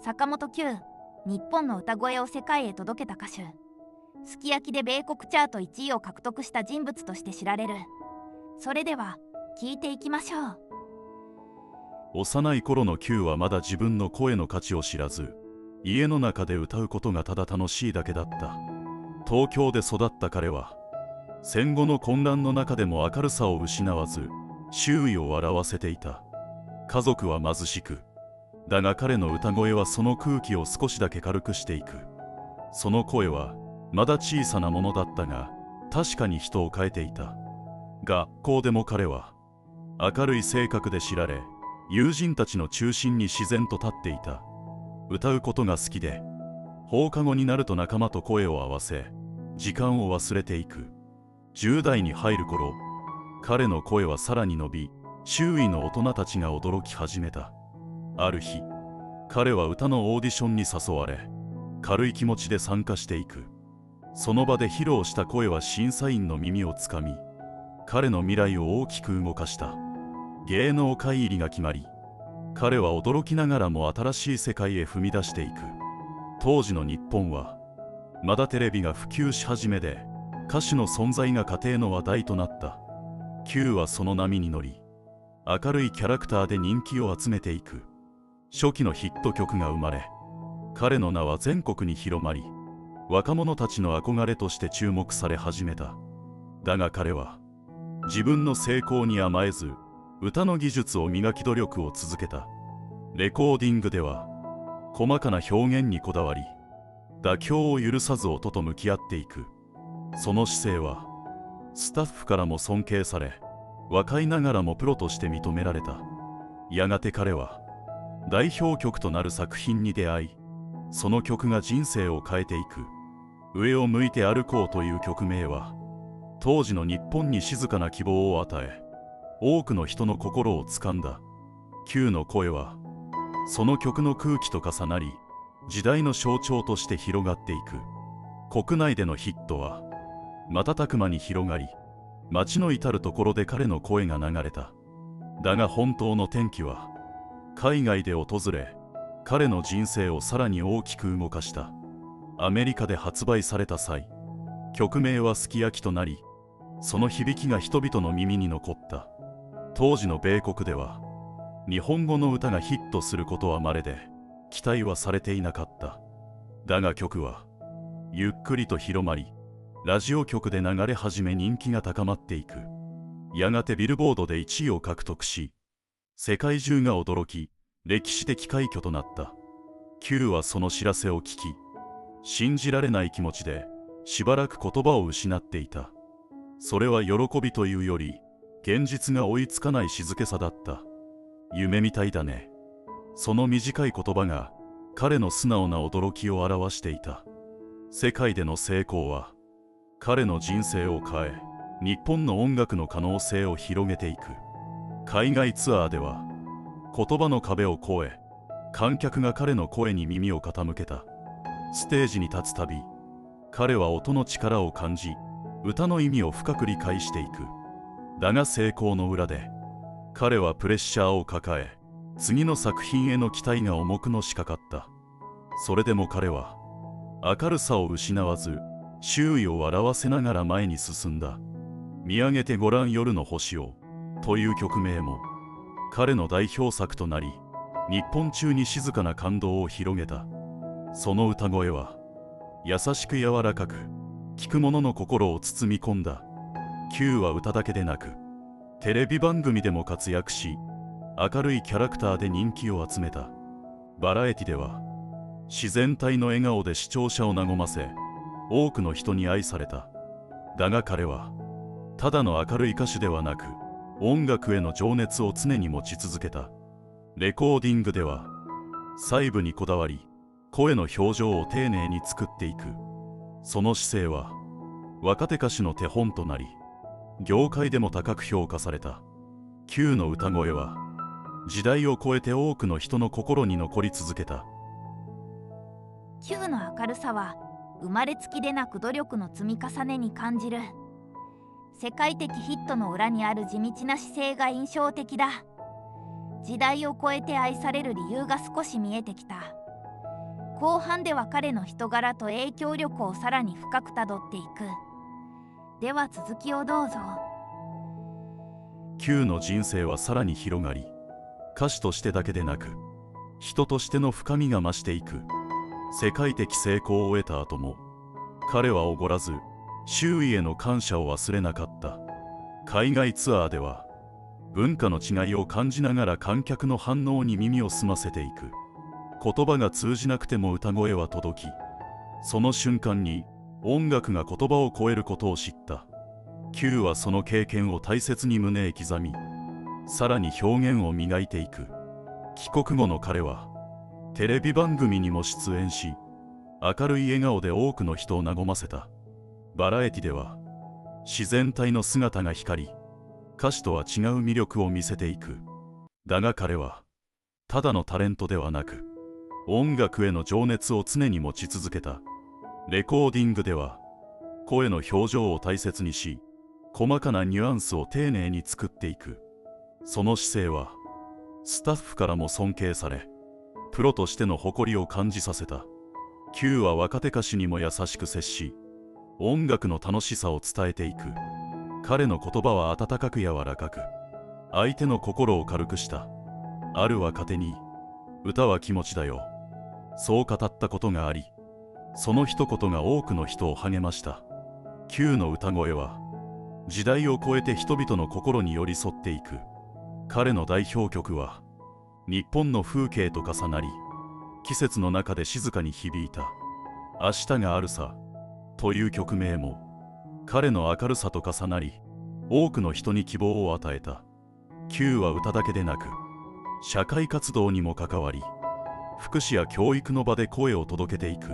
坂本九、日本の歌声を世界へ届けた歌手。すき焼きで米国チャート1位を獲得した人物として知られる。それでは聞いていきましょう。幼い頃の九はまだ自分の声の価値を知らず、家の中で歌うことがただ楽しいだけだった。東京で育った彼は戦後の混乱の中でも明るさを失わず周囲を笑わせていた。家族は貧しく、だが彼の歌声はその空気を少しだけ軽くしていく。その声はまだ小さなものだったが、確かに人を変えていた。学校でも彼は明るい性格で知られ、友人たちの中心に自然と立っていた。歌うことが好きで、放課後になると仲間と声を合わせ時間を忘れていく。10代に入る頃、彼の声はさらに伸び、周囲の大人たちが驚き始めた。ある日、彼は歌のオーディションに誘われ、軽い気持ちで参加していく。その場で披露した声は審査員の耳をつかみ、彼の未来を大きく動かした。芸能界入りが決まり、彼は驚きながらも新しい世界へ踏み出していく。当時の日本はまだテレビが普及し始めで、歌手の存在が家庭の話題となった。九はその波に乗り、明るいキャラクターで人気を集めていく。初期のヒット曲が生まれ、彼の名は全国に広まり、若者たちの憧れとして注目され始めた。だが彼は自分の成功に甘えず、歌の技術を磨き努力を続けた。レコーディングでは細かな表現にこだわり、妥協を許さず音と向き合っていく。その姿勢はスタッフからも尊敬され、若いながらもプロとして認められた。やがて彼は代表曲となる作品に出会い、その曲が人生を変えていく。上を向いて歩こうという曲名は、当時の日本に静かな希望を与え、多くの人の心をつかんだ。九の声はその曲の空気と重なり、時代の象徴として広がっていく。国内でのヒットは瞬く間に広がり、街の至る所で彼の声が流れた。だが本当の転機は海外で訪れ、彼の人生をさらに大きく動かした。アメリカで発売された際、曲名はすき焼きとなり、その響きが人々の耳に残った。当時の米国では日本語の歌がヒットすることは稀で、期待はされていなかった。だが曲はゆっくりと広まり、ラジオ局で流れ始め人気が高まっていく。やがてビルボードで1位を獲得し、世界中が驚き、歴史的快挙となった。九はその知らせを聞き、信じられない気持ちでしばらく言葉を失っていた。それは喜びというより、現実が追いつかない静けさだった。夢みたいだね。その短い言葉が彼の素直な驚きを表していた。世界での成功は彼の人生を変え、日本の音楽の可能性を広げていく。海外ツアーでは言葉の壁を越え、観客が彼の声に耳を傾けた。ステージに立つたび、彼は音の力を感じ、歌の意味を深く理解していく。だが成功の裏で彼はプレッシャーを抱え、次の作品への期待が重くのしかかった。それでも彼は明るさを失わず、周囲を笑わせながら前に進んだ。見上げてごらん夜の星をという曲名も彼の代表作となり、日本中に静かな感動を広げた。その歌声は優しく柔らかく、聴く者の心を包み込んだ。九は歌だけでなく、テレビ番組でも活躍し、明るいキャラクターで人気を集めた。バラエティでは自然体の笑顔で視聴者を和ませ、多くの人に愛された。だが彼はただの明るい歌手ではなく、音楽への情熱を常に持ち続けた。レコーディングでは細部にこだわり、声の表情を丁寧に作っていく。その姿勢は若手歌手の手本となり、業界でも高く評価された。九の歌声は時代を超えて多くの人の心に残り続けた。九の明るさは生まれつきでなく努力の積み重ねに感じる。世界的ヒットの裏にある地道な姿勢が印象的だ。時代を超えて愛される理由が少し見えてきた。後半では彼の人柄と影響力をさらに深くたどっていく。では続きをどうぞ。 Q の人生はさらに広がり、歌手としてだけでなく人としての深みが増していく。世界的成功を得た後も彼はおごらず周囲への感謝を忘れなかった。海外ツアーでは文化の違いを感じながら観客の反応に耳を澄ませていく。言葉が通じなくても歌声は届き、その瞬間に音楽が言葉を超えることを知った。 Q はその経験を大切に胸へ刻み、さらに表現を磨いていく。帰国後の彼はテレビ番組にも出演し、明るい笑顔で多くの人を和ませた。バラエティでは自然体の姿が光り、歌手とは違う魅力を見せていく。だが彼はただのタレントではなく、音楽への情熱を常に持ち続けた。レコーディングでは声の表情を大切にし、細かなニュアンスを丁寧に作っていく。その姿勢はスタッフからも尊敬され、プロとしての誇りを感じさせた。 Q は若手歌手にも優しく接し、音楽の楽しさを伝えていく。彼の言葉は温かく柔らかく、相手の心を軽くした。ある若手に歌は気持ちだよ、そう語ったことがあり、その一言が多くの人を励ました。 Q の歌声は時代を超えて人々の心に寄り添っていく。彼の代表曲は日本の風景と重なり、季節の中で静かに響いた。明日があるさという曲名も彼の明るさと重なり、多くの人に希望を与えた。 Q は歌だけでなく社会活動にも関わり、福祉や教育の場で声を届けていく。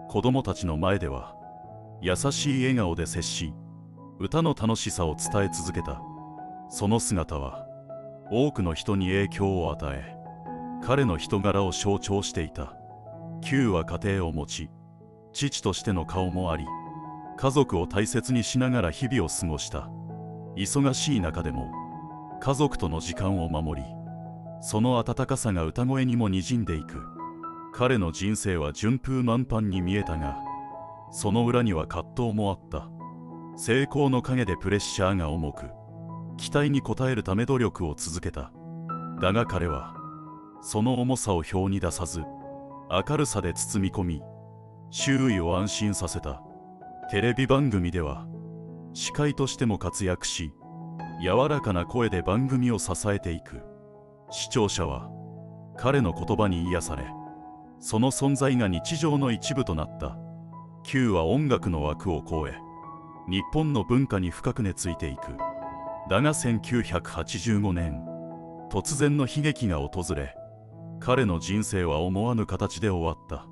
子どもたちの前では優しい笑顔で接し、歌の楽しさを伝え続けた。その姿は多くの人に影響を与え、彼の人柄を象徴していた。 Q は家庭を持ち、父としての顔もあり、家族を大切にしながら日々を過ごした。忙しい中でも家族との時間を守り、その温かさが歌声にもにじんでいく。彼の人生は順風満帆に見えたが、その裏には葛藤もあった。成功の陰でプレッシャーが重く、期待に応えるため努力を続けた。だが彼はその重さを表に出さず、明るさで包み込み、周囲を安心させた。テレビ番組では司会としても活躍し、柔らかな声で番組を支えていく。視聴者は彼の言葉に癒され、その存在が日常の一部となった。 Q は音楽の枠を超え、日本の文化に深く根付いていく。だが1985年、突然の悲劇が訪れ、彼の人生は思わぬ形で終わった。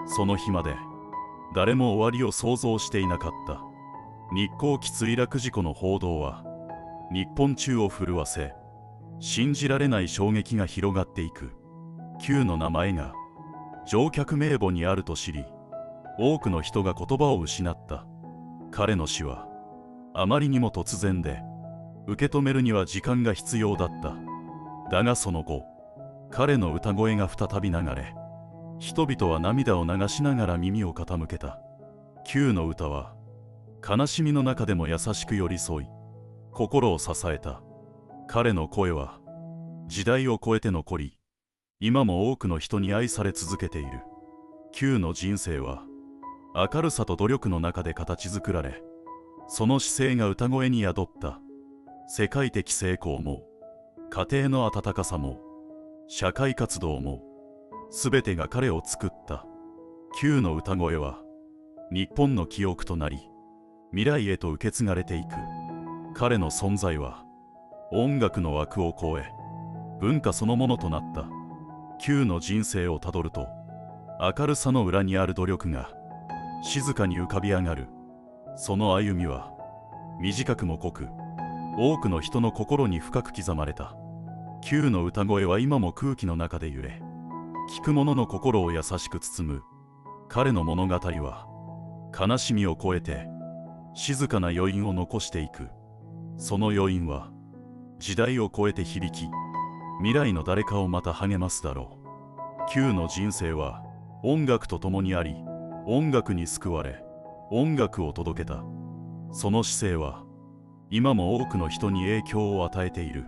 その日まで誰も終わりを想像していなかった。日航機墜落事故の報道は日本中を震わせ、信じられない衝撃が広がっていく。 Q の名前が乗客名簿にあると知り、多くの人が言葉を失った。彼の死はあまりにも突然で、受け止めるには時間が必要だった。だがその後、彼の歌声が再び流れ、人々は涙を流しながら耳を傾けた。 Q の歌は悲しみの中でも優しく寄り添い、心を支えた。彼の声は時代を超えて残り、今も多くの人に愛され続けている。 Q の人生は明るさと努力の中で形作られ、その姿勢が歌声に宿った。世界的成功も家庭の温かさも社会活動も、すべてが彼を作った。 Q の歌声は日本の記憶となり、未来へと受け継がれていく。彼の存在は音楽の枠を超え、文化そのものとなった。 Q の人生をたどると、明るさの裏にある努力が静かに浮かび上がる。その歩みは短くも濃く、多くの人の心に深く刻まれた。 Q の歌声は今も空気の中で揺れ、聴く者の心を優しく包む。彼の物語は悲しみを超えて静かな余韻を残していく。その余韻は時代を超えて響き、未来の誰かをまた励ますだろう。 Q の人生は音楽と共にあり、音楽に救われ、音楽を届けた。その姿勢は今も多くの人に影響を与えている。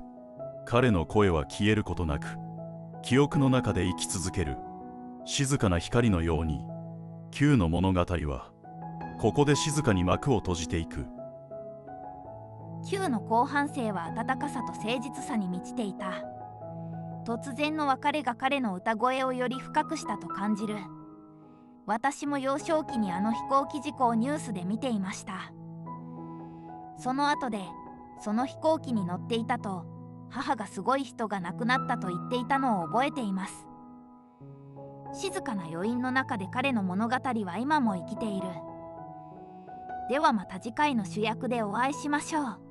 彼の声は消えることなく、記憶の中で生き続ける。静かな光のように、Q の物語はここで静かに幕を閉じていく。Q の後半生は温かさと誠実さに満ちていた。突然の別れが彼の歌声をより深くしたと感じる。私も幼少期にあの飛行機事故をニュースで見ていました。その後で、その飛行機に乗っていたと母がすごい人が亡くなったと言っていたのを覚えています。静かな余韻の中で彼の物語は今も生きている。ではまた次回の主役でお会いしましょう。